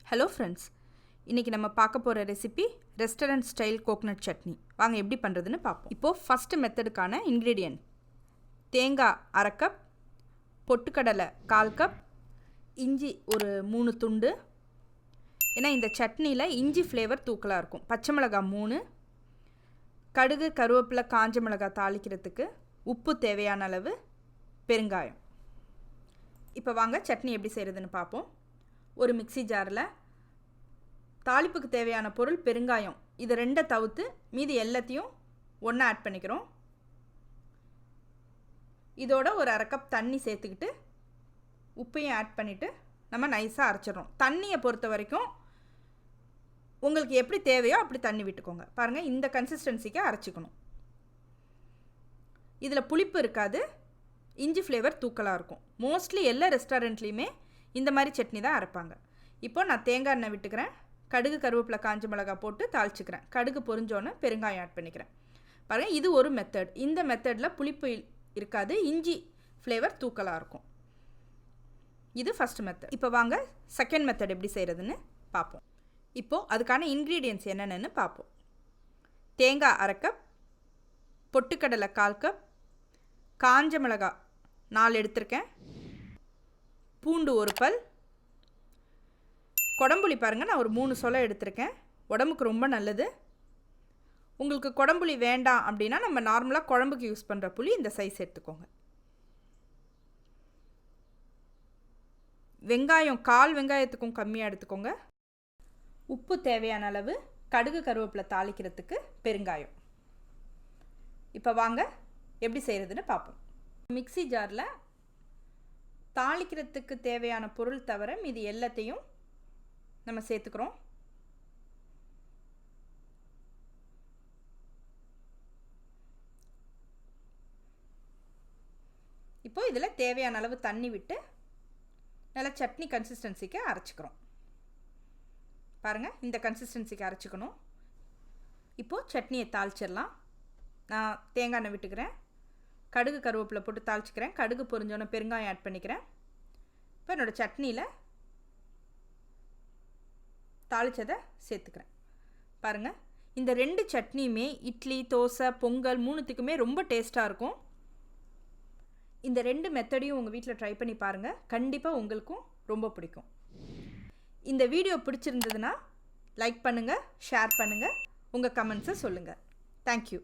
Hello friends, இன்றைக்கி நம்ம பார்க்க போகிற recipe restaurant style coconut chutney. வாங்க எப்படி பண்ணுறதுன்னு பார்ப்போம். இப்போது ஃபஸ்ட்டு மெத்தடுக்கான இன்க்ரீடியன்ட்: தேங்காய் 1/2 கப், பொட்டுக்கடலை 1/4 கப், இஞ்சி ஒரு 3 துண்டு. ஏன்னா இந்த சட்னியில் இஞ்சி ஃப்ளேவர் தூக்கலாக இருக்கும். பச்சை மிளகாய் 3, கடுகு, கருவேப்பிலை, காஞ்ச மிளகாய் தாளிக்கிறதுக்கு, உப்பு தேவையான அளவு, பெருங்காயம். இப்போ வாங்க சட்னி எப்படி செய்கிறதுன்னு பார்ப்போம். ஒரு மிக்ஸி ஜாரில் தாளிப்புக்கு தேவையான பொருள் பெருங்காயம், இது 2 தவிர்த்து மீதி எல்லாத்தையும் ஒன்றா ஆட் பண்ணிக்கிறோம். இதோட ஒரு 1/2 கப் தண்ணி சேர்த்துக்கிட்டு உப்பையும் ஆட் பண்ணிவிட்டு நம்ம நைஸாக அரைச்சிடறோம். தண்ணியை பொறுத்த வரைக்கும் உங்களுக்கு எப்படி தேவையோ அப்படி தண்ணி விட்டுக்கோங்க. பாருங்கள், இந்த கன்சிஸ்டன்சிக்கு அரைச்சிக்கணும். இதில் புளிப்பு இருக்காது, இஞ்சி ஃப்ளேவர் தூக்கலாக இருக்கும். மோஸ்ட்லி எல்லா ரெஸ்டாரண்ட்லேயுமே இந்த மாதிரி சட்னி தான் அரைப்பாங்க. இப்போது நான் தேங்காய் எண்ணெய் விட்டுக்கிறேன். கடுகு, கருவேப்பிலை, காஞ்ச மிளகாய் போட்டு தாளிச்சிக்கிறேன். கடுகு பொரிஞ்சோன்னே பெருங்காயம் ஆட் பண்ணிக்கிறேன். பாருங்கள், இது ஒரு மெத்தட். இந்த மெத்தடில் புளிப்பு இருக்காது, இஞ்சி ஃப்ளேவர் தூக்கலாக இருக்கும். இது ஃபஸ்ட் மெத்தட். இப்போ வாங்க செகண்ட் மெத்தட் எப்படி செய்கிறதுன்னு பார்ப்போம். இப்போது அதுக்கான இன்க்ரீடியன்ட்ஸ் என்னென்னு பார்ப்போம். தேங்காய் 1/2 கப், பொட்டுக்கடலை 1/4 கப், காஞ்ச மிளகாய் 4 எடுத்திருக்கேன், பூண்டு 1 பல், கொடம்புளி பாருங்கள் நான் ஒரு 3 சொலை எடுத்திருக்கேன். உடம்புக்கு ரொம்ப நல்லது. உங்களுக்கு கொடம்புளி வேண்டாம் அப்படின்னா நம்ம நார்மலாக குழம்புக்கு யூஸ் பண்ணுற புளி இந்த சைஸ் எடுத்துக்கோங்க. வெங்காயம் 1/4 வெங்காயத்துக்கும் கம்மியாக எடுத்துக்கோங்க. உப்பு தேவையான அளவு, கடுகு, கருவேப்பிலை தாளிக்கிறதுக்கு பெருங்காயம். இப்போ வாங்க எப்படி செய்கிறதுன்னு பார்ப்போம். மிக்ஸி ஜாரில் தாளிக்கிறதுக்கு தேவையான பொருள் தவிர மீதி எல்லாத்தையும் நம்ம சேர்த்துக்கிறோம். இப்போது இதில் தேவையான அளவு தண்ணி விட்டு நல்லா சட்னி கன்சிஸ்டன்சிக்கு அரைச்சிக்கிறோம். பாருங்கள், இந்த கன்சிஸ்டன்சிக்கு அரைச்சிக்கணும். இப்போது சட்னியை தாளிச்சிடலாம். நான் தேங்காய் எண்ணெய் விட்டுக்கிறேன், கடுகு, கருவேப்பிலை போட்டு தாளிச்சிக்கிறேன். கடுகு பொரிஞ்சோன்னே பெருங்காயம் ஆட் பண்ணிக்கிறேன். இப்போ என்னோடய சட்னியில் தாளித்ததை சேர்த்துக்கிறேன். பாருங்கள், இந்த 2 சட்னியுமே இட்லி, தோசை, பொங்கல் 3த்துக்குமே ரொம்ப டேஸ்ட்டாக இருக்கும். இந்த 2 மெத்தடையும் உங்கள் வீட்டில் ட்ரை பண்ணி பாருங்கள். கண்டிப்பாக உங்களுக்கும் ரொம்ப பிடிக்கும். இந்த வீடியோ பிடிச்சிருந்ததுன்னா லைக் பண்ணுங்கள், ஷேர் பண்ணுங்கள், உங்கள் கமெண்ட்ஸை சொல்லுங்கள். தேங்க்யூ.